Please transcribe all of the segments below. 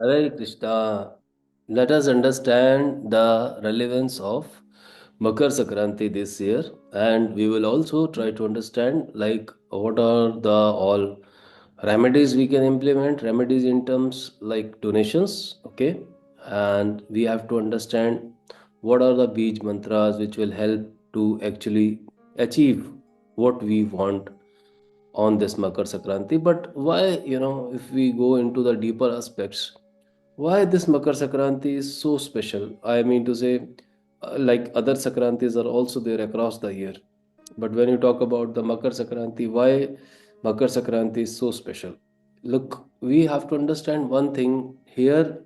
Hare Krishna. Let us understand the relevance of Makar Sakranti this year, and we will also try to understand like what are the all remedies we can implement, remedies in terms like donations, okay, and we have to understand what are the Bij mantras which will help to actually achieve what we want on this Makar Sakranti. But why, if we go into the deeper aspects, why this Makar Sakranti is so special? I mean to say, like other Sakrantis are also there across the year. But when you talk about the Makar Sakranti, why Makar Sakranti is so special? Look, we have to understand one thing here,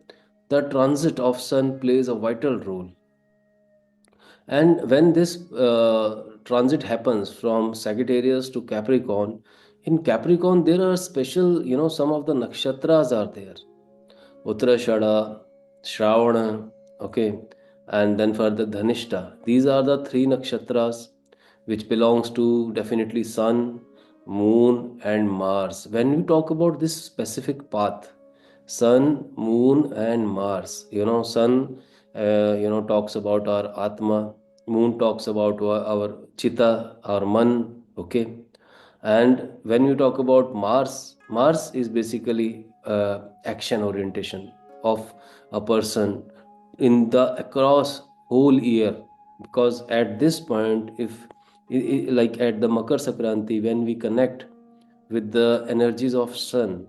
the transit of sun plays a vital role. And when this transit happens from Sagittarius to Capricorn, in Capricorn there are special, some of the nakshatras are there. Uttarashada, Shravana, okay, and then further Dhanishta. These are the three nakshatras which belongs to definitely Sun, Moon, and Mars. When you talk about this specific path, Sun, Moon, and Mars, Sun, talks about our Atma, Moon talks about our Chitta, our Man, okay, and when you talk about Mars is basically action orientation of a person in the across whole year. Because at this point, if like at the Makar Sakranti, when we connect with the energies of sun,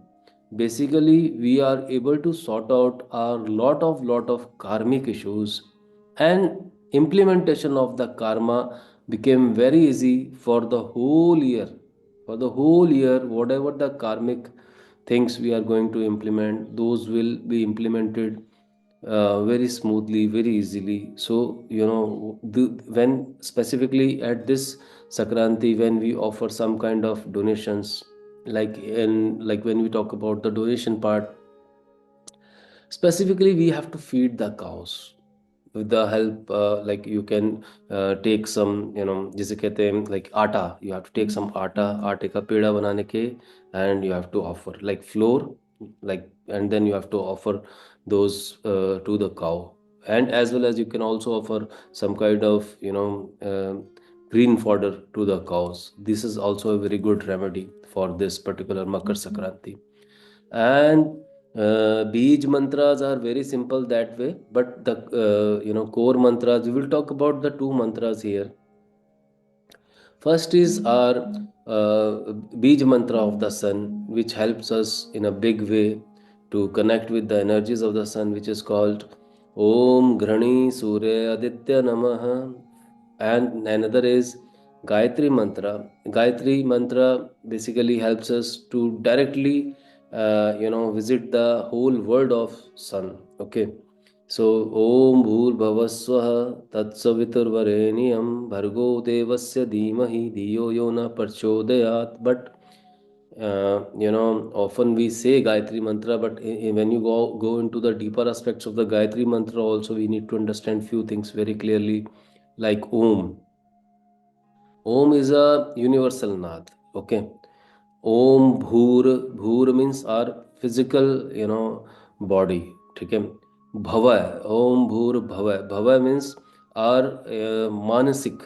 basically we are able to sort out our lot of karmic issues, and implementation of the karma became very easy for the whole year. For the whole year, whatever the karmic things we are going to implement, those will be implemented very smoothly, very easily. So, when specifically at this Sakranti, when we offer some kind of donations, like when we talk about the donation part, specifically we have to feed the cows with the help, like you can take some, जिसे कहते हैं like आटा, you have to take some आटे का पेड़ा बनाने के, and you have to offer like flour, like, and then you have to offer those to the cow. And as well as you can also offer some kind of, green fodder to the cows. This is also a very good remedy for this particular Makar Sakranti. And Bij mantras are very simple that way, but the core mantras, we will talk about the two mantras here. First is our Bij mantra of the sun, which helps us in a big way to connect with the energies of the sun, which is called Om Grani Surya Aditya Namaha. And another is Gayatri mantra. Gayatri mantra basically helps us to directly, visit the whole world of sun. Okay, so Om Bhur Bhavaswaha Tatsaviturvareniyam Bhargo Devasya Dhimahi Dhiyo Yona Parchodayat. But often we say Gayatri mantra, but when you go into the deeper aspects of the Gayatri mantra, also we need to understand few things very clearly, like Om. Om is a universal nad. Okay. Om Bhur means our physical, body. Okay. Bhava, Om Bhur Bhava. Bhava means our manasik,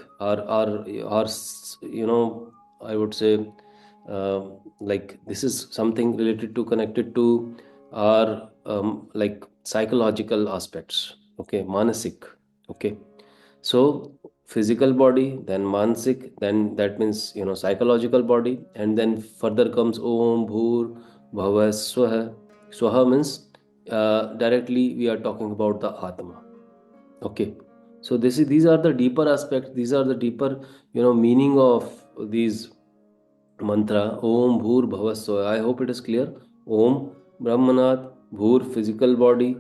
I would say, uh, like this is something related to connected to our like psychological aspects. Okay, manasik. Okay, so physical body, then mansik, then that means psychological body, and then further comes Om Bhur Bhava Swaha. Swaha means directly we are talking about the Atma. Okay, so these are the deeper aspects. These are the deeper meaning of these mantra. Om Bhur Bhavasva. I hope it is clear. Om Brahmanath, Bhur physical body,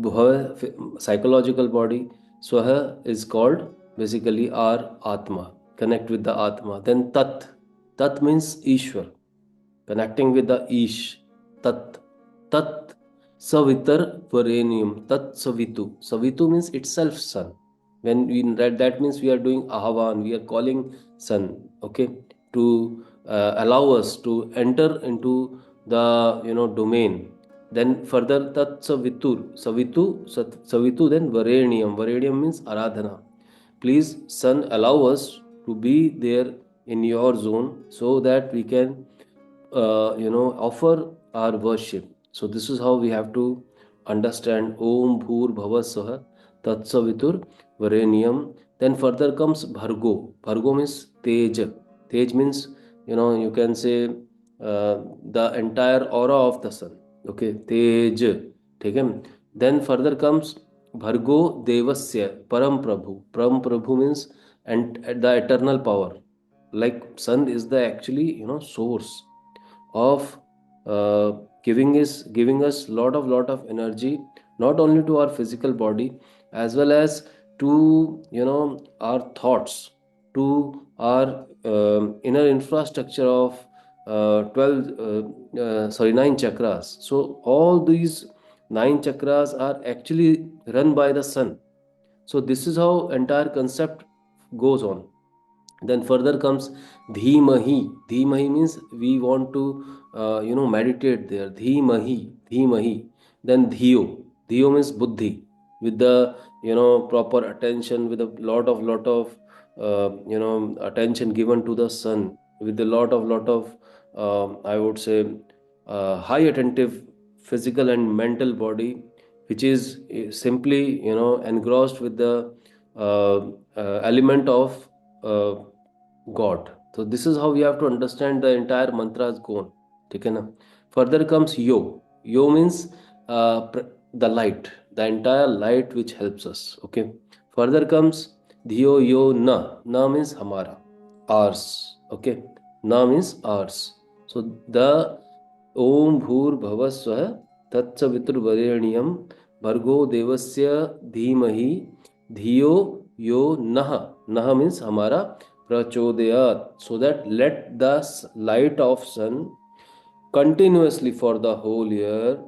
Bhava psychological body, Swaha is called basically our Atma, connect with the Atma. Then Tat, Tat means Ishwar, connecting with the Ish. Tat, Tat Savitar Varenium. Tat Savitu. Savitu means itself sun. When we that means we are doing Ahvan, we are calling sun, okay, to allow us to enter into the domain Then further tat savitur, savitu, then varenium means aradhana. Please sun, allow us to be there in your zone so that we can offer our worship. So this is how we have to understand Om Bhur Bhava Swaha Tatsavitur Varenyam. Then further comes Bhargo. Bhargo means Tej. Tej means, you can say the entire aura of the sun. Okay, Tej. ठीक है. Then further comes Bhargo Devasya Param Prabhu. Param Prabhu means and the eternal power. Like sun is the actually source of giving us lot of energy, not only to our physical body as well as to our thoughts, to our inner infrastructure of 12 9 chakras. So all these 9 chakras are actually run by the sun. So this is how entire concept goes on. Then further comes Dhimahi. Dhimahi means we want to meditate there. Dhimahi. Then Dhiyo. Dhiyo means buddhi, with the proper attention, with a lot of attention given to the sun, with a lot of I would say high attentive physical and mental body, which is simply engrossed with the element of uh, God. So this is how we have to understand the entire mantra's gone. ठीक है ना. Further comes yo. Yo means the light, the entire light which helps us. Okay. Further comes dhiyo yo na. Na means hamara, ours. Okay. Na means ours. So the Om Bhur Bhava Swaha Tatsaviturvarenyam Bhargo Devasya Dhimahi Dhiyo Yo Naha. Naha means hamara prachodayat. So that let the light of sun continuously for the whole year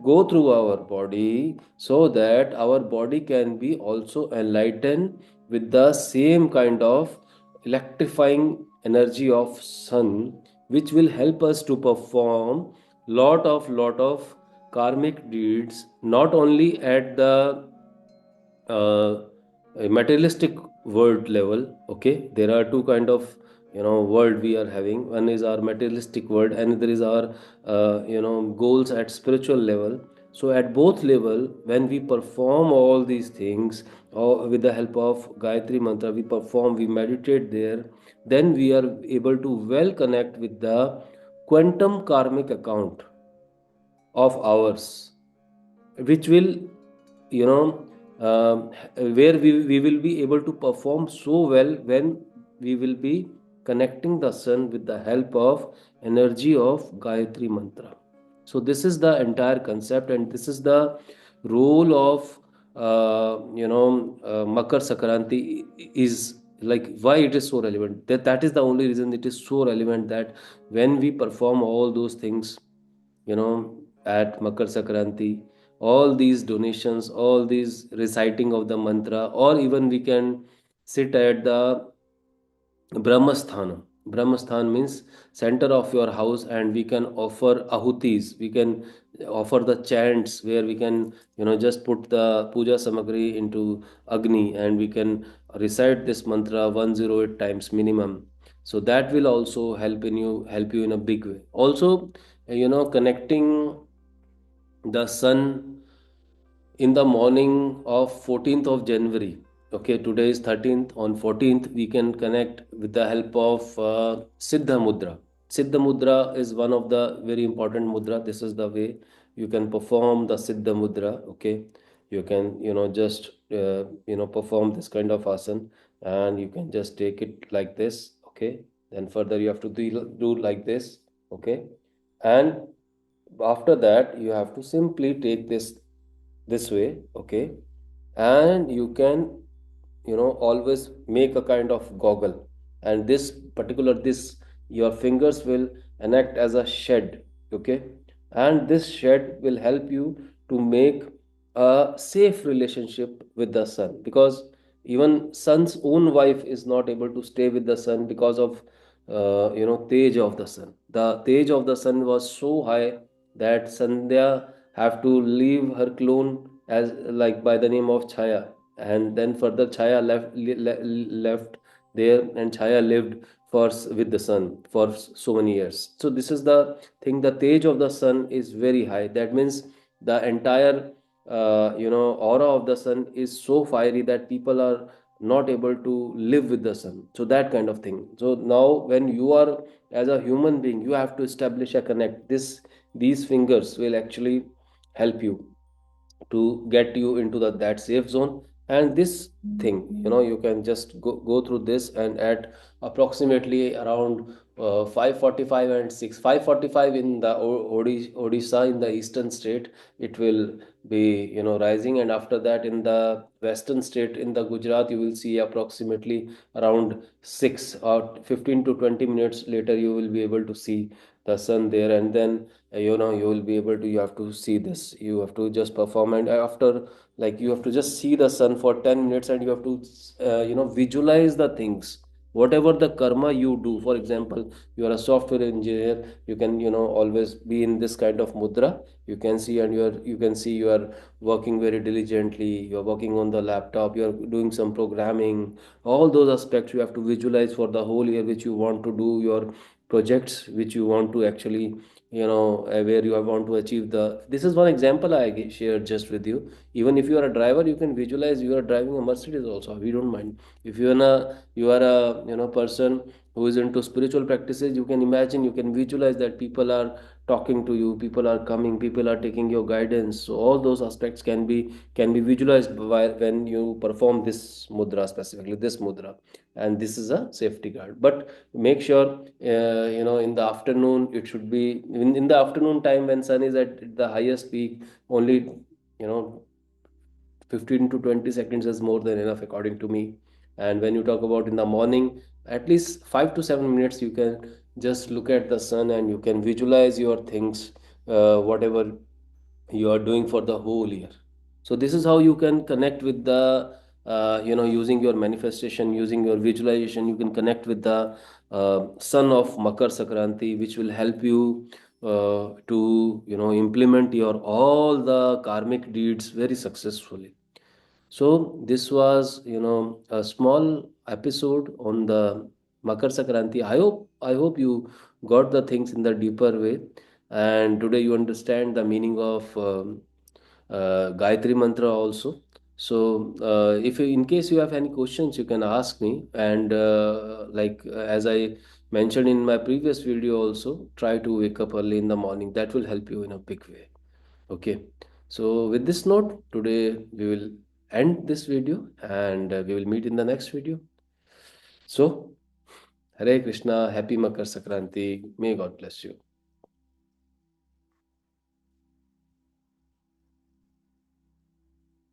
go through our body, so that our body can be also enlightened with the same kind of electrifying energy of sun, which will help us to perform lot of karmic deeds, not only at the uh, a materialistic world level. Okay, there are two kind of world we are having. One is our materialistic world, and there is our goals at spiritual level. So at both level, when we perform all these things, or with the help of Gayatri mantra, we perform, we meditate there, then we are able to well connect with the quantum karmic account of ours, which will you know where we will be able to perform so well when we will be connecting the sun with the help of energy of Gayatri mantra. So this is the entire concept, and this is the role of Makar Sakranti is, like, why it is so relevant. That is the only reason it is so relevant, that when we perform all those things at Makar Sakranti, all these donations, all these reciting of the mantra, or even we can sit at the Brahmasthanam. Brahmasthan means center of your house, and we can offer ahutis. We can offer the chants where we can, just put the puja samagri into Agni, and we can recite this mantra 108 times minimum. So that will also help you in a big way. Also, connecting the sun in the morning of 14th of January. Okay, today is 13th. On 14th, we can connect with the help of Siddha Mudra. Siddha Mudra is one of the very important mudra. This is the way you can perform the Siddha Mudra. Okay, you can, just, perform this kind of asana, and you can just take it like this. Okay, then further you have to do like this. Okay, and after that you have to simply take this way. Okay, and you can always make a kind of goggle, and this your fingers will enact as a shed. Okay, and this shed will help you to make a safe relationship with the sun, because even sun's own wife is not able to stay with the sun because of tej of the sun. The tej of the sun was so high that Sandhya have to leave her clone as like by the name of Chaya, and then further Chaya left there, and Chaya lived with the sun for so many years. So this is the thing. The tej of the sun is very high. That means the entire aura of the sun is so fiery that people are not able to live with the sun. So that kind of thing. So now when you are as a human being, you have to establish a connect. These fingers will actually help you to get you into that safe zone. And this thing, you can just go through this, and at approximately around 5:45 and 6 5:45 in the Odisha, in the eastern state, it will be rising. And after that, in the western state, in the Gujarat, you will see approximately around 6 or 15 to 20 minutes later, you will be able to see the sun there. And then you will be able to, you have to see this, you have to just perform. And after, like, you have to just see the sun for 10 minutes, and you have to visualize the things, whatever the karma you do. For example, you are a software engineer, you can always be in this kind of mudra. You can see, and you can see you are working very diligently, you are working on the laptop, you are doing some programming. All those aspects you have to visualize for the whole year, which you want to do, your projects which you want to actually, where you want to achieve the. This is one example I shared just with you. Even if you are a driver, you can visualize you are driving a Mercedes also, we don't mind. If you are a person who is into spiritual practices, you can imagine, you can visualize that people are talking to you, people are coming, people are taking your guidance. So all those aspects can be visualized when you perform this mudra, specifically this mudra. And this is a safety guard. But make sure, in the afternoon, it should be in the afternoon time, when sun is at the highest peak. Only, 15 to 20 seconds is more than enough, according to me. And when you talk about in the morning, at least 5 to 7 minutes, you can just look at the sun, and you can visualize your things, whatever you are doing for the whole year. So this is how you can connect with the, using your manifestation, using your visualization, you can connect with the sun of Makar Sakranti, which will help you to implement your all the karmic deeds very successfully. So this was, a small episode on the Makar Sakranti. I hope you got the things in the deeper way, and today you understand the meaning of Gayatri mantra also. So if in case you have any questions, you can ask me. And as I mentioned in my previous video also, try to wake up early in the morning. That will help you in a big way. Okay. So with this note, today we will end this video, and we will meet in the next video. So, Hare Krishna, happy Makar Sakranti. May God bless you.